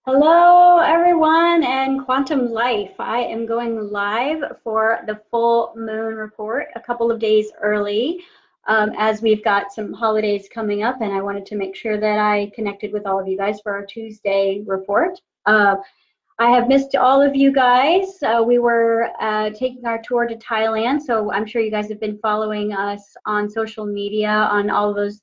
Hello, everyone, and Quantum Life. I am going live for the full moon report a couple of days early as we've got some holidays coming up, and I wanted to make sure that I connected with all of you guys for our Tuesday report. I have missed all of you guys. We were taking our tour to Thailand, so I'm sure you guys have been following us on social media on all of those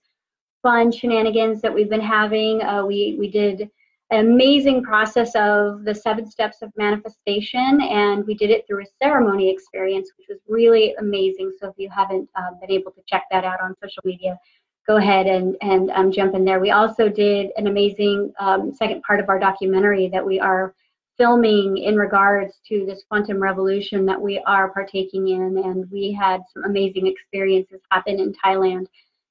fun shenanigans that we've been having. We did an amazing process of the 7 steps of manifestation, and we did it through a ceremony experience, which was really amazing. So if you haven't been able to check that out on social media, go ahead and jump in there. We also did an amazing second part of our documentary that we are filming in regards to this quantum revolution that we are partaking in, and we had some amazing experiences happen in Thailand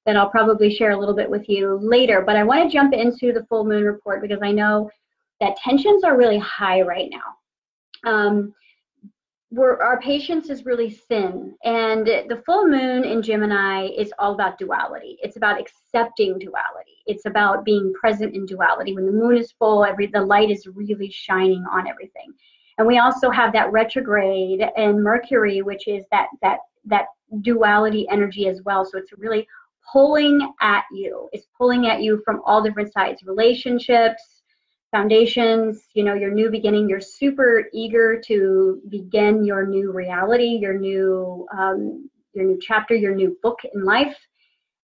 that I'll probably share a little bit with you later. But I want to jump into the full moon report because I know that tensions are really high right now. Our patience is really thin, and the full moon in Gemini is all about duality. It's about accepting duality. It's about being present in duality. When the moon is full, the light is really shining on everything. And we also have that retrograde in Mercury, which is that duality energy as well. So it's really pulling at you. It's pulling at you from all different sides: relationships, foundations, your new beginning. You're super eager to begin your new reality, your new chapter, your new book in life,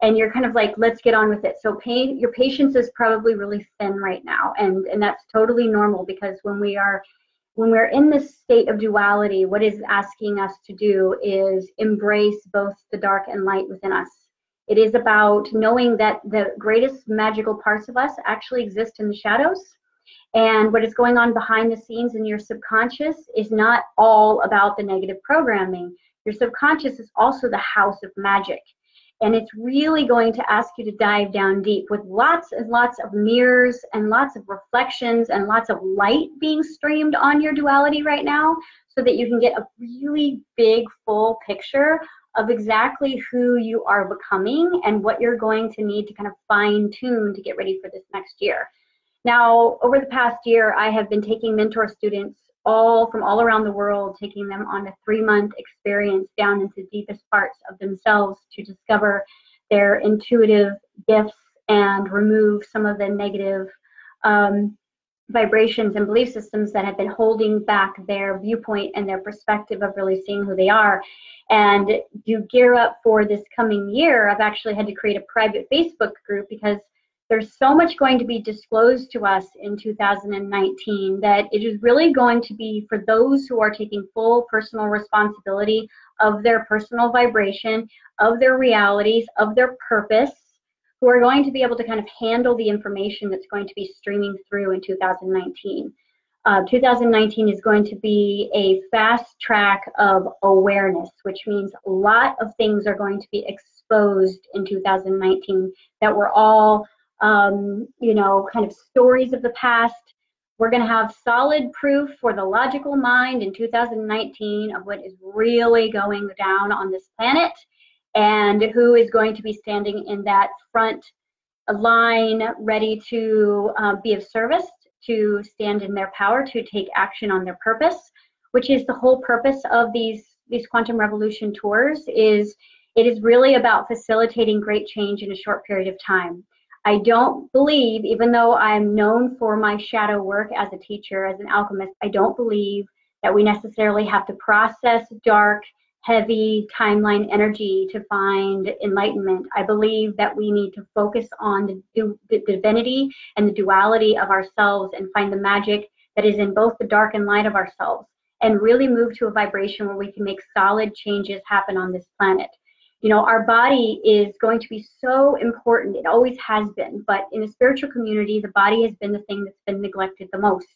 and you're kind of like, let's get on with it. So your patience is probably really thin right now, and that's totally normal, because when we're in this state of duality, what it's asking us to do is embrace both the dark and light within us. It is about knowing that the greatest magical parts of us actually exist in the shadows. And what is going on behind the scenes in your subconscious is not all about the negative programming. Your subconscious is also the house of magic. And it's really going to ask you to dive down deep with lots and lots of mirrors and lots of reflections and lots of light being streamed on your duality right now, so that you can get a really big, full picture of exactly who you are becoming and what you're going to need to kind of fine tune to get ready for this next year. Now, over the past year, I have been taking mentor students from all around the world, taking them on a 3-month experience down into the deepest parts of themselves to discover their intuitive gifts and remove some of the negative vibrations and belief systems that have been holding back their viewpoint and their perspective of really seeing who they are. And to gear up for this coming year, I've actually had to create a private Facebook group, because there's so much going to be disclosed to us in 2019 that it is really going to be for those who are taking full personal responsibility of their personal vibration, of their realities, of their purpose, who are going to be able to kind of handle the information that's going to be streaming through in 2019. 2019 is going to be a fast track of awareness, which means a lot of things are going to be exposed in 2019 that were all, kind of stories of the past. We're going to have solid proof for the logical mind in 2019 of what is really going down on this planet, and who is going to be standing in that front line, ready to be of service, to stand in their power, to take action on their purpose, which is the whole purpose of these quantum revolution tours. It is really about facilitating great change in a short period of time. I don't believe, even though I'm known for my shadow work as a teacher, as an alchemist, I don't believe that we necessarily have to process dark, heavy timeline energy to find enlightenment. I believe that we need to focus on the divinity and the duality of ourselves, and find the magic that is in both the dark and light of ourselves, and really move to a vibration where we can make solid changes happen on this planet. Our body is going to be so important. It always has been, but in the spiritual community, the body has been the thing that's been neglected the most.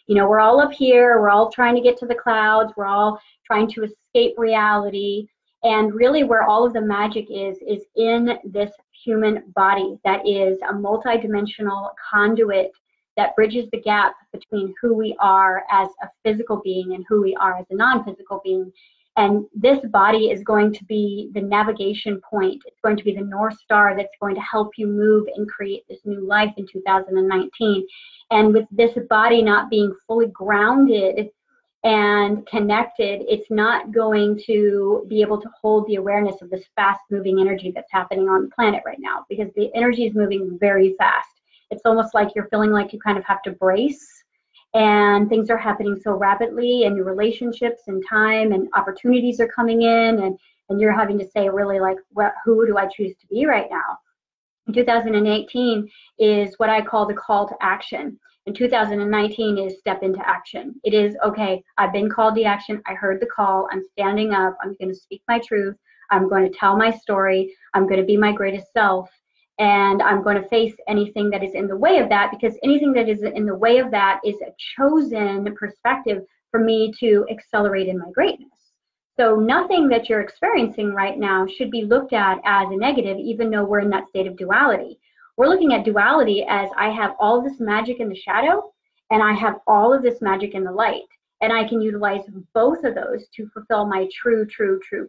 We're all up here, we're all trying to get to the clouds, we're all trying to escape reality, and really where all of the magic is in this human body that is a multidimensional conduit that bridges the gap between who we are as a physical being and who we are as a non-physical being. And this body is going to be the navigation point. It's going to be the North Star that's going to help you move and create this new life in 2019. And with this body not being fully grounded and connected, it's not going to be able to hold the awareness of this fast-moving energy that's happening on the planet right now, because the energy is moving very fast. It's almost like you're feeling like you kind of have to brace, and things are happening so rapidly, and your relationships and time and opportunities are coming in, and you're having to say really like, who do I choose to be right now? 2018 is what I call the call to action. And 2019 is step into action. It is, okay, I've been called to action. I heard the call. I'm standing up. I'm going to speak my truth. I'm going to tell my story. I'm going to be my greatest self. And I'm going to face anything that is in the way of that, because anything that is in the way of that is a chosen perspective for me to accelerate in my greatness. So nothing that you're experiencing right now should be looked at as a negative, even though we're in that state of duality. We're looking at duality as I have all of this magic in the shadow, and I have all of this magic in the light. And I can utilize both of those to fulfill my true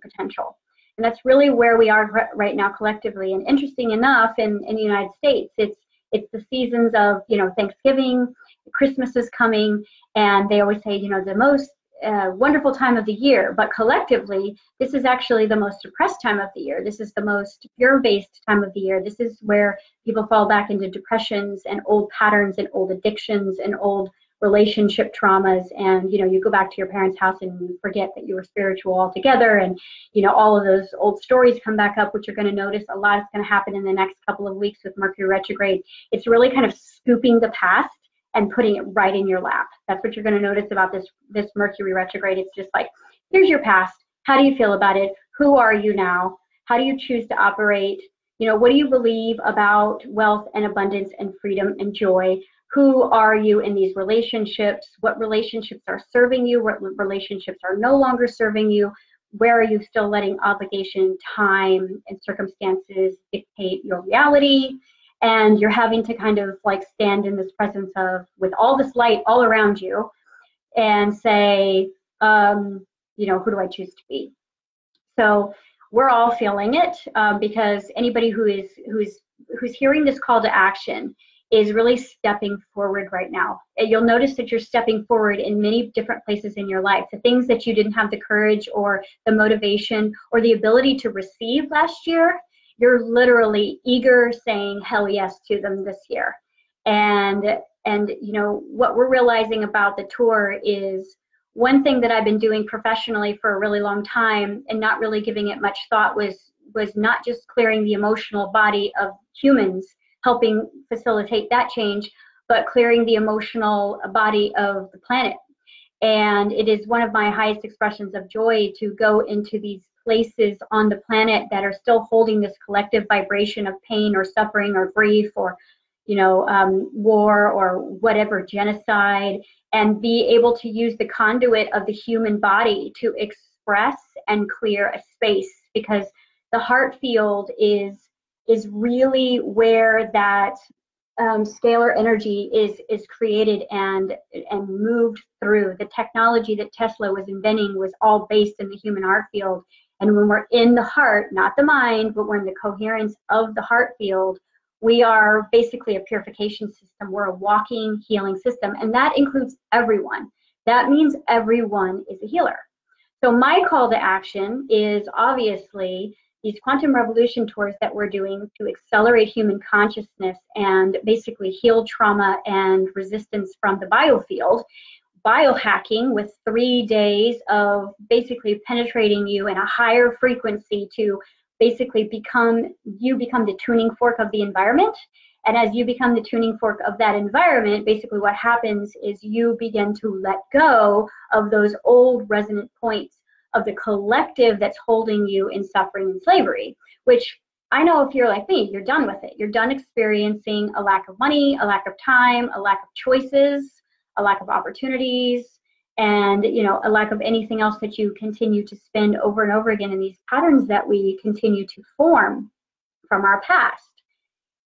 potential. And that's really where we are right now collectively. And interesting enough, in the United States, it's the seasons of, Thanksgiving, Christmas is coming, and they always say, the most wonderful time of the year, but collectively, this is actually the most depressed time of the year. This is the most fear-based time of the year. This is where people fall back into depressions and old patterns and old addictions and old relationship traumas. And, you go back to your parents' house and you forget that you were spiritual altogether. And, all of those old stories come back up, which you're going to notice a lot is going to happen in the next couple of weeks with Mercury retrograde. It's really kind of scooping the past and putting it right in your lap. That's what you're going to notice about this Mercury retrograde. It's just like, here's your past. How do you feel about it? Who are you now? How do you choose to operate? What do you believe about wealth and abundance and freedom and joy? Who are you in these relationships? What relationships are serving you? What relationships are no longer serving you? Where are you still letting obligation, time, and circumstances dictate your reality? And you're having to kind of like stand in this presence of, with all this light all around you, and say, who do I choose to be? So we're all feeling it, because anybody who's hearing this call to action is really stepping forward right now. And you'll notice that you're stepping forward in many different places in your life. The things that you didn't have the courage or the motivation or the ability to receive last year, you're literally eager, saying hell yes to them this year. And what we're realizing about the tour is, one thing that I've been doing professionally for a really long time and not really giving it much thought was not just clearing the emotional body of humans, helping facilitate that change, but clearing the emotional body of the planet. And it is one of my highest expressions of joy to go into these places on the planet that are still holding this collective vibration of pain or suffering or grief or war or whatever, genocide, and be able to use the conduit of the human body to express and clear a space, because the heart field is really where that scalar energy is created and moved through. The technology that Tesla was inventing was all based in the human heart field. And when we're in the heart, not the mind, but we're in the coherence of the heart field, we are basically a purification system. We're a walking healing system, and that includes everyone. That means everyone is a healer. So my call to action is obviously these quantum revolution tours that we're doing to accelerate human consciousness and basically heal trauma and resistance from the biofield. Biohacking with 3 days of basically penetrating you in a higher frequency to basically become the tuning fork of the environment. And as you become the tuning fork of that environment, basically what happens is you begin to let go of those old resonant points of the collective that's holding you in suffering and slavery, which I know if you're like me, you're done with it. You're done experiencing a lack of money, a lack of time, a lack of choices, a lack of opportunities, and a lack of anything else that you continue to spend over and over again in these patterns that we continue to form from our past.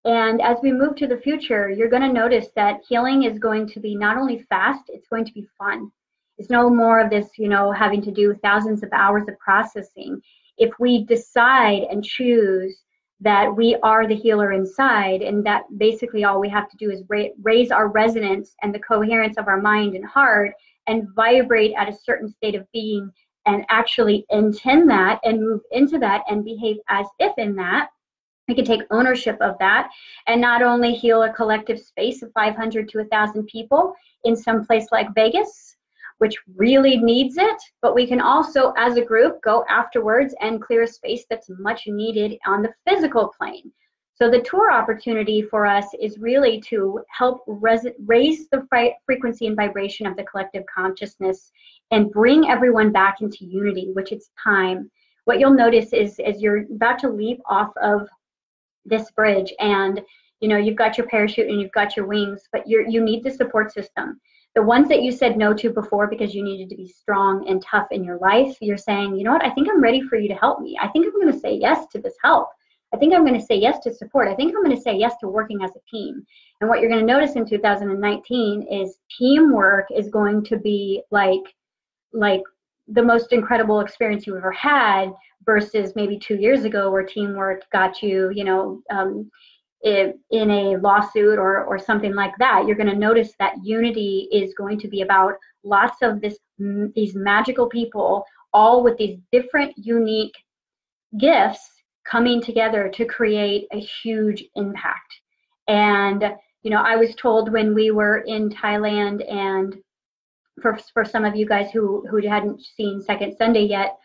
And as we move to the future, you're going to notice that healing is going to be not only fast, it's going to be fun. It's no more of this, having to do thousands of hours of processing. If we decide and choose that we are the healer inside, and that basically all we have to do is raise our resonance and the coherence of our mind and heart and vibrate at a certain state of being and actually intend that and move into that and behave as if in that, we can take ownership of that and not only heal a collective space of 500 to 1,000 people in some place like Vegas, which really needs it, but we can also, as a group, go afterwards and clear a space that's much needed on the physical plane. So the tour opportunity for us is really to help raise the frequency and vibration of the collective consciousness and bring everyone back into unity, which it's time. What you'll notice is as you're about to leap off of this bridge and you've got your parachute and you've got your wings, but you need the support system. The ones that you said no to before because you needed to be strong and tough in your life, you're saying, you know what, I think I'm ready for you to help me. I think I'm going to say yes to this help. I think I'm going to say yes to support. I think I'm going to say yes to working as a team. And what you're going to notice in 2019 is teamwork is going to be like the most incredible experience you've ever had versus maybe 2 years ago where teamwork got you, in a lawsuit or something like that. You're going to notice that unity is going to be about lots of these magical people, all with these different unique gifts coming together to create a huge impact. And I was told when we were in Thailand, and for some of you guys who hadn't seen Second Sunday yet,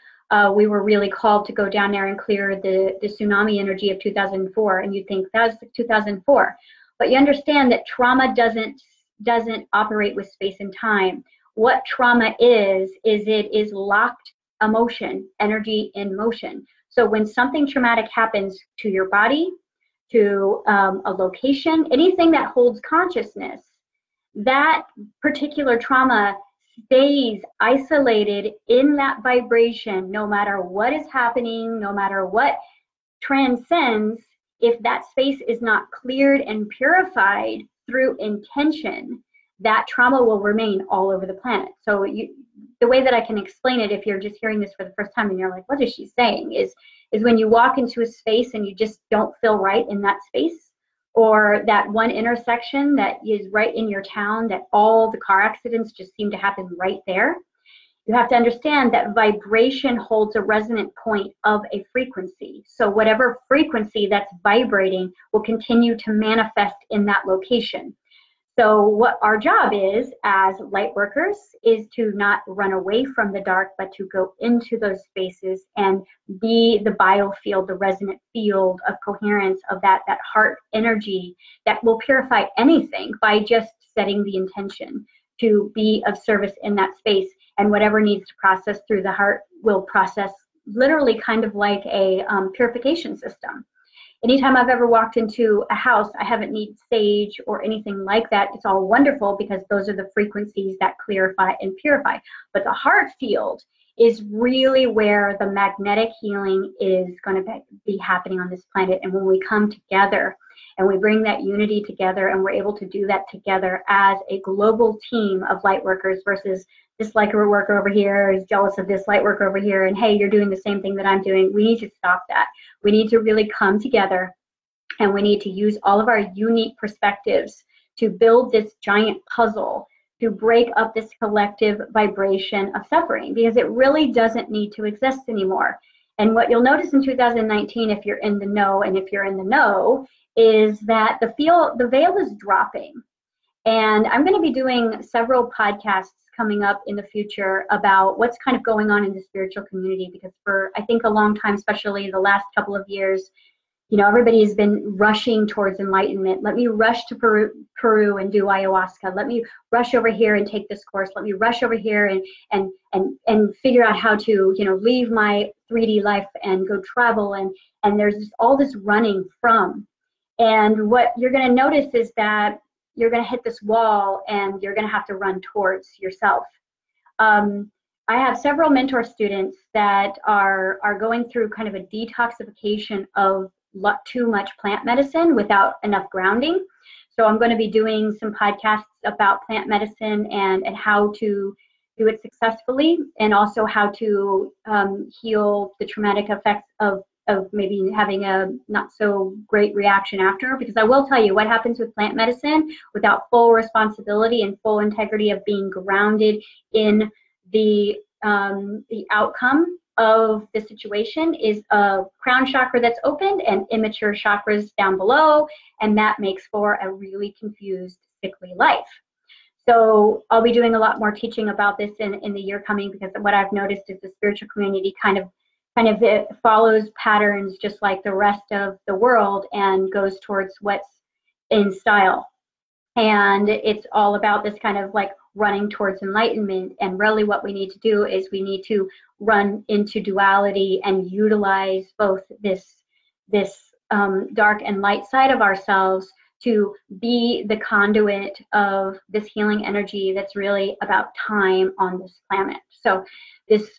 we were really called to go down there and clear the tsunami energy of 2004. And you'd think that's 2004, but you understand that trauma doesn't operate with space and time. What trauma is it is locked emotion, energy in motion. So when something traumatic happens to your body, to a location, anything that holds consciousness, that particular trauma stays isolated in that vibration no matter what is happening, no matter what transcends. If that space is not cleared and purified through intention, that trauma will remain all over the planet. So the way that I can explain it, if you're just hearing this for the first time and you're like, what is she saying, is when you walk into a space and you just don't feel right in that space, or that one intersection that is right in your town that all the car accidents just seem to happen right there. You have to understand that vibration holds a resonant point of a frequency. So whatever frequency that's vibrating will continue to manifest in that location. So what our job is as light workers is to not run away from the dark, but to go into those spaces and be the biofield, the resonant field of coherence of that heart energy that will purify anything by just setting the intention to be of service in that space. And whatever needs to process through the heart will process, literally kind of like a purification system. Anytime I've ever walked into a house, I haven't needed sage or anything like that. It's all wonderful because those are the frequencies that clarify and purify. But the heart field is really where the magnetic healing is going to be happening on this planet. And when we come together and we bring that unity together and we're able to do that together as a global team of light workers versus this light worker over here is jealous of this light worker over here, and hey, you're doing the same thing that I'm doing. We need to stop that. We need to really come together, and we need to use all of our unique perspectives to build this giant puzzle to break up this collective vibration of suffering, because it really doesn't need to exist anymore. And what you'll notice in 2019, if you're in the know, and if you're in the know, is that the veil is dropping. And I'm going to be doing several podcasts coming up in the future about what's kind of going on in the spiritual community, because for, I think, a long time, especially the last couple of years, everybody has been rushing towards enlightenment. Let me rush to Peru and do ayahuasca. Let me rush over here and take this course. Let me rush over here and figure out how to, leave my 3D life and go travel. And there's just all this running from. And what you're going to notice is that you're going to hit this wall and you're going to have to run towards yourself. I have several mentor students that are going through kind of a detoxification of too much plant medicine without enough grounding. So I'm going to be doing some podcasts about plant medicine and how to do it successfully, and also how to heal the traumatic effects of maybe having a not so great reaction after. Because I will tell you what happens with plant medicine without full responsibility and full integrity of being grounded in the outcome of the situation is a crown chakra that's opened and immature chakras down below, and that makes for a really confused, sickly life. So I'll be doing a lot more teaching about this in the year coming, because what I've noticed is the spiritual community kind of it follows patterns just like the rest of the world and goes towards what's in style. And it's all about this kind of like running towards enlightenment. And really what we need to do is we need to run into duality and utilize both this dark and light side of ourselves to be the conduit of this healing energy that's really about time on this planet. So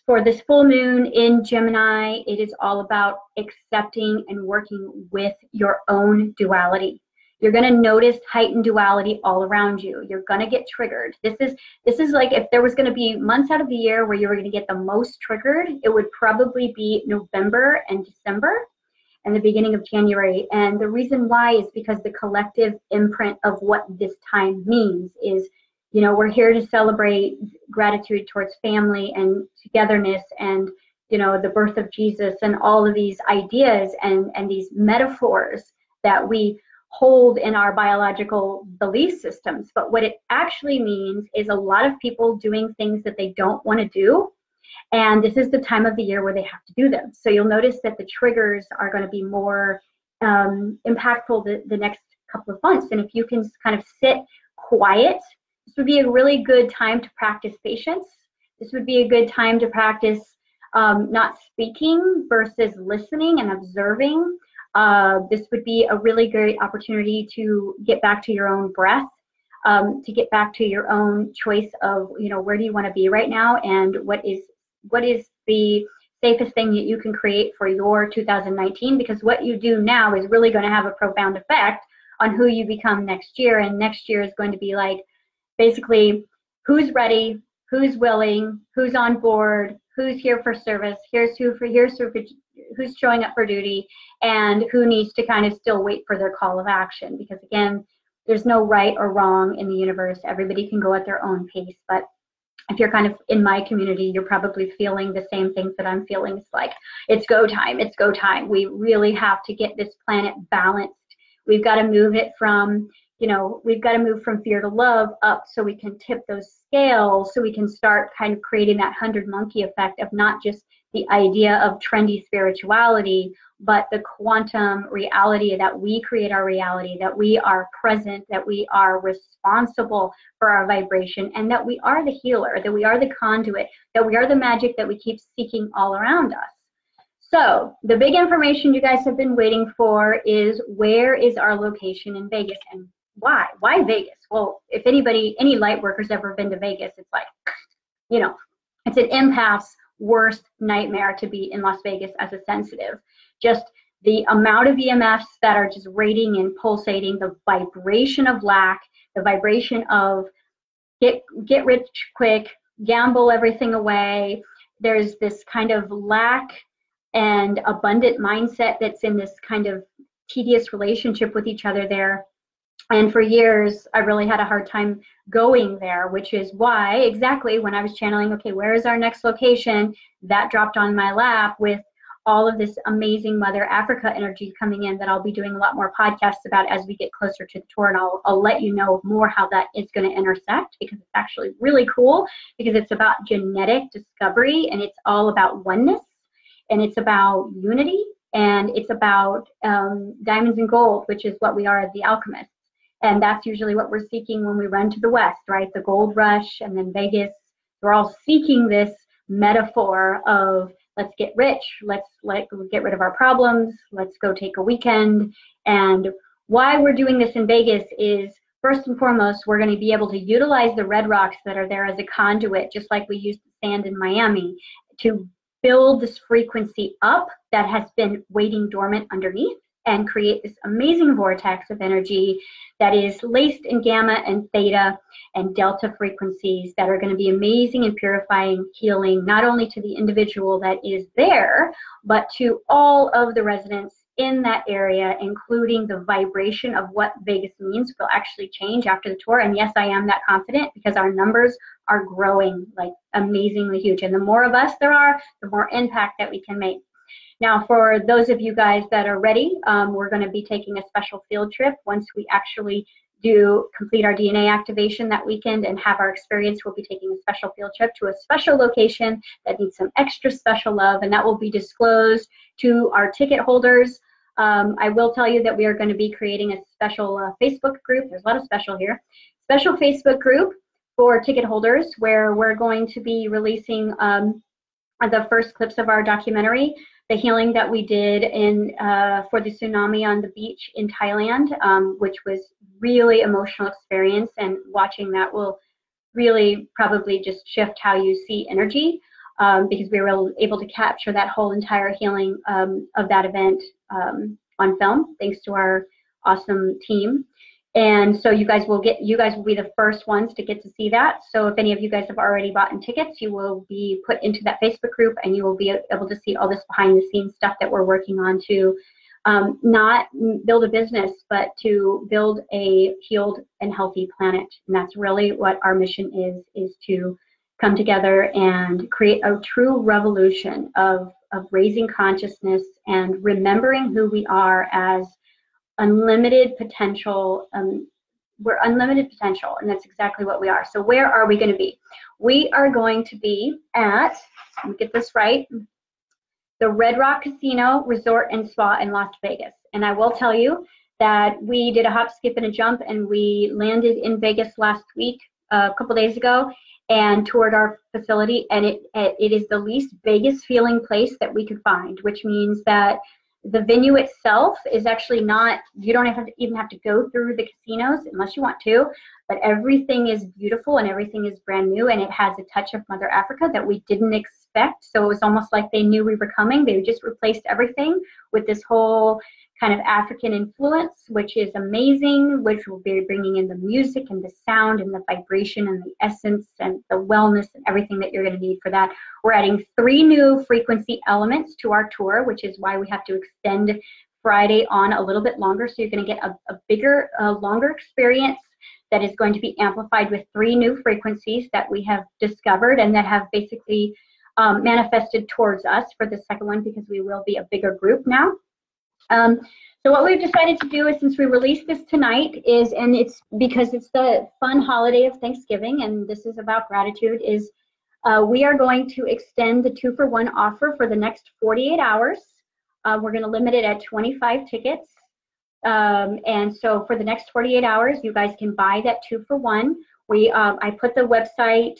for this full moon in Gemini, it is all about accepting and working with your own duality. You're going to notice heightened duality all around you. You're going to get triggered. This is like if there was going to be months out of the year where you were going to get the most triggered, it would probably be November and December and the beginning of January. And the reason why is because the collective imprint of what this time means is, you know, we're here to celebrate gratitude towards family and togetherness and, you know, the birth of Jesus and all of these ideas and these metaphors that we hold in our biological belief systems. But what it actually means is a lot of people doing things that they don't want to do. And this is the time of the year where they have to do them. So you'll notice that the triggers are going to be more impactful the next couple of months. And if you can kind of sit quiet, this would be a really good time to practice patience. This would be a good time to practice not speaking versus listening and observing. This would be a really great opportunity to get back to your own breath, to get back to your own choice of, you know, where do you want to be right now, and what is the safest thing that you can create for your 2019, because what you do now is really going to have a profound effect on who you become next year. And next year is going to be like basically who's ready, who's willing, who's on board, who's here for service, who's showing up for duty, and who needs to kind of still wait for their call of action. Because again, there's no right or wrong in the universe. Everybody can go at their own pace. But if you're kind of in my community, you're probably feeling the same things that I'm feeling. It's like, it's go time, it's go time. We really have to get this planet balanced. We've got to move it from, you know, we've got to move from fear to love up so we can tip those scales, so we can start kind of creating that 100 monkey effect of not just the idea of trendy spirituality, but the quantum reality that we create our reality, that we are present, that we are responsible for our vibration, and that we are the healer, that we are the conduit, that we are the magic that we keep seeking all around us. So the big information you guys have been waiting for is, where is our location in Vegas, and why? Why Vegas? Well, if any light worker's ever been to Vegas, it's like, you know, it's an empath's worst nightmare to be in Las Vegas as a sensitive. Just the amount of EMFs that are just radiating and pulsating, the vibration of lack, the vibration of get rich quick, gamble everything away. There's this kind of lack and abundant mindset that's in this kind of tedious relationship with each other there. And for years, I really had a hard time going there, which is why exactly when I was channeling, okay, where is our next location? That dropped on my lap with all of this amazing Mother Africa energy coming in that I'll be doing a lot more podcasts about as we get closer to the tour. And I'll let you know more how that is going to intersect, because it's actually really cool, because it's about genetic discovery, and it's all about oneness, and it's about unity, and it's about diamonds and gold, which is what we are as the alchemists. And that's usually what we're seeking when we run to the West, right? The gold rush, and then Vegas. We're all seeking this metaphor of, let's get rich, let's get rid of our problems, let's go take a weekend. And why we're doing this in Vegas is, first and foremost, we're going to be able to utilize the red rocks that are there as a conduit, just like we used the sand in Miami, to build this frequency up that has been waiting dormant underneath. and create this amazing vortex of energy that is laced in gamma and theta and delta frequencies that are going to be amazing and purifying, healing, not only to the individual that is there, but to all of the residents in that area, including the vibration of what Vegas means will actually change after the tour. And yes, I am that confident because our numbers are growing like amazingly huge. And the more of us there are, the more impact that we can make. Now, for those of you guys that are ready, we're going to be taking a special field trip once we actually complete our DNA activation that weekend and have our experience. We'll be taking a special field trip to a special location that needs some extra special love, and that will be disclosed to our ticket holders. I will tell you that we are going to be creating a special Facebook group. There's a lot of special here. Special Facebook group for ticket holders where we're going to be releasing the first clips of our documentary, the healing that we did for the tsunami on the beach in Thailand, which was really emotional experience, and watching that will really probably just shift how you see energy, because we were able to capture that whole entire healing of that event on film, thanks to our awesome team. And so you guys will be the first ones to get to see that. So if any of you guys have already bought tickets, you will be put into that Facebook group, and you will be able to see all this behind the scenes stuff that we're working on to not build a business, but to build a healed and healthy planet. And that's really what our mission is to come together and create a true revolution of raising consciousness and remembering who we are as unlimited potential. We're unlimited potential, and that's exactly what we are. So where are we going to be? We are going to be at, let me get this right, the Red Rock Casino Resort and Spa in Las Vegas. And I will tell you that we did a hop, skip, and a jump, and we landed in Vegas last week, a couple days ago, and toured our facility, and it is the least Vegas feeling place that we could find, which means that the venue itself is actually not, you don't even have to go through the casinos unless you want to, but everything is beautiful and everything is brand new, and it has a touch of Mother Africa that we didn't expect. So it was almost like they knew we were coming. They just replaced everything with this whole kind of African influence, which is amazing, which will be bringing in the music and the sound and the vibration and the essence and the wellness and everything that you're going to need for that. We're adding 3 new frequency elements to our tour, which is why we have to extend Friday on a little bit longer. So you're going to get a bigger, longer experience that is going to be amplified with 3 new frequencies that we have discovered and that have basically manifested towards us for the second one, because we will be a bigger group now. So what we've decided to do is, since we released this tonight, and it's because it's the fun holiday of Thanksgiving, and this is about gratitude, is we are going to extend the 2-for-1 offer for the next 48 hours. We're going to limit it at 25 tickets. And so for the next 48 hours, you guys can buy that 2-for-1. I put the website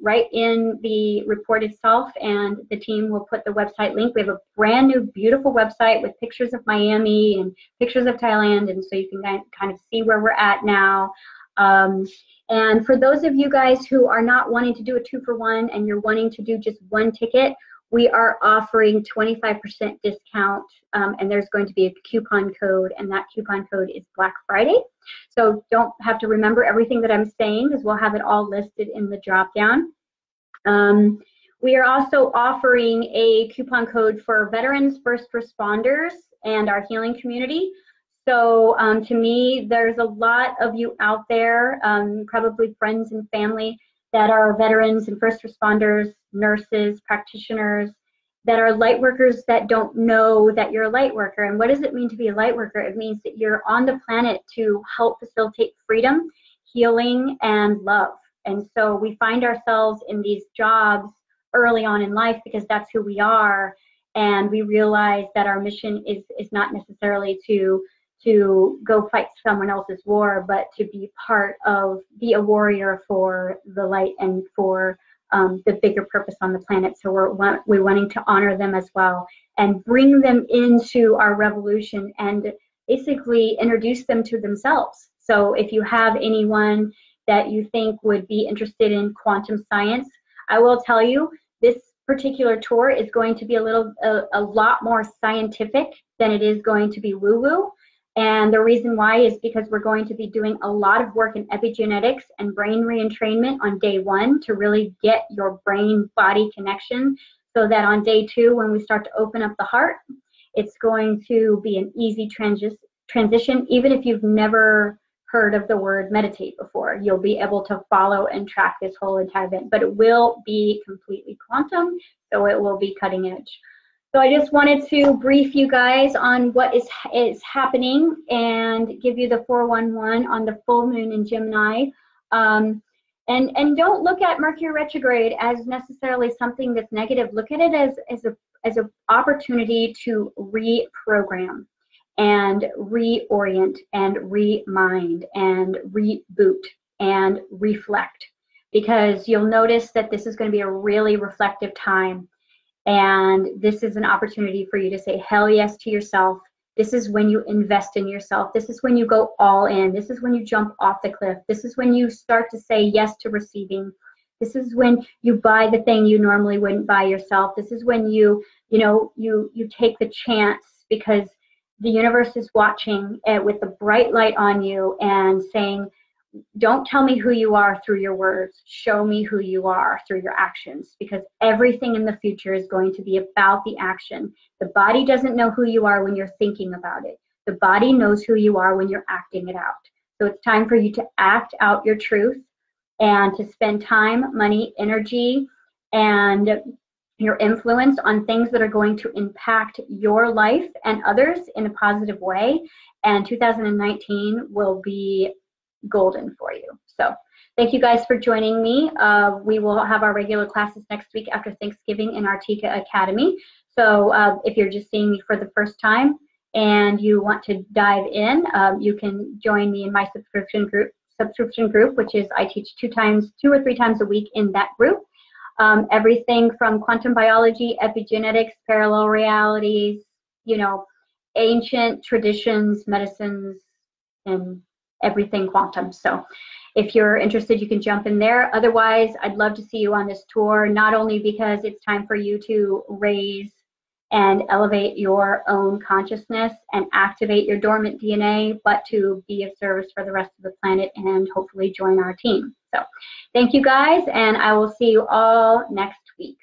right in the report itself, and the team will put the website link. We have a brand new, beautiful website with pictures of Miami and pictures of Thailand, and so you can kind of see where we're at now. And for those of you guys who are not wanting to do a 2-for-1 and you're wanting to do just 1 ticket, we are offering 25% discount, and there's going to be a coupon code, and that coupon code is Black Friday. So don't have to remember everything that I'm saying, because we'll have it all listed in the drop-down. We are also offering a coupon code for veterans, first responders, and our healing community. So to me, there's a lot of you out there, probably friends and family, that are veterans and first responders, nurses, practitioners, that are light workers that don't know that you're a light worker. And what does it mean to be a light worker? It means that you're on the planet to help facilitate freedom, healing, and love. And so we find ourselves in these jobs early on in life because that's who we are. And we realize that our mission is not necessarily to go fight someone else's war, but to be a warrior for the light and for the bigger purpose on the planet. So we're wanting to honor them as well and bring them into our revolution and basically introduce them to themselves. So if you have anyone that you think would be interested in quantum science, I will tell you, this particular tour is going to be a lot more scientific than it is going to be woo-woo. And the reason why is because we're going to be doing a lot of work in epigenetics and brain reentrainment on day 1 to really get your brain-body connection, so that on day 2, when we start to open up the heart, it's going to be an easy transition. Even if you've never heard of the word meditate before, you'll be able to follow and track this whole entire event. But it will be completely quantum, so it will be cutting edge. So I just wanted to brief you guys on what is happening and give you the 411 on the full moon in Gemini. And don't look at Mercury retrograde as necessarily something that's negative. Look at it as an opportunity to reprogram and reorient and remind and reboot and reflect, because you'll notice that this is going to be a really reflective time. And this is an opportunity for you to say hell yes to yourself. This is when you invest in yourself. This is when you go all in. This is when you jump off the cliff. This is when you start to say yes to receiving. This is when you buy the thing you normally wouldn't buy yourself. This is when you take the chance, because the universe is watching with the bright light on you and saying, don't tell me who you are through your words. Show me who you are through your actions, because everything in the future is going to be about the action. The body doesn't know who you are when you're thinking about it. The body knows who you are when you're acting it out. So it's time for you to act out your truth and to spend time, money, energy, and your influence on things that are going to impact your life and others in a positive way. And 2019 will be golden for you. So thank you guys for joining me. We will have our regular classes next week after Thanksgiving in our TICA Academy. So if you're just seeing me for the first time and you want to dive in, you can join me in my subscription group, which is I teach 2 or 3 times a week in that group. Everything from quantum biology, epigenetics, parallel realities, ancient traditions, medicines, and everything quantum. So if you're interested, you can jump in there. Otherwise, I'd love to see you on this tour, not only because it's time for you to raise and elevate your own consciousness and activate your dormant DNA, but to be of service for the rest of the planet and hopefully join our team. So thank you guys, and I will see you all next week.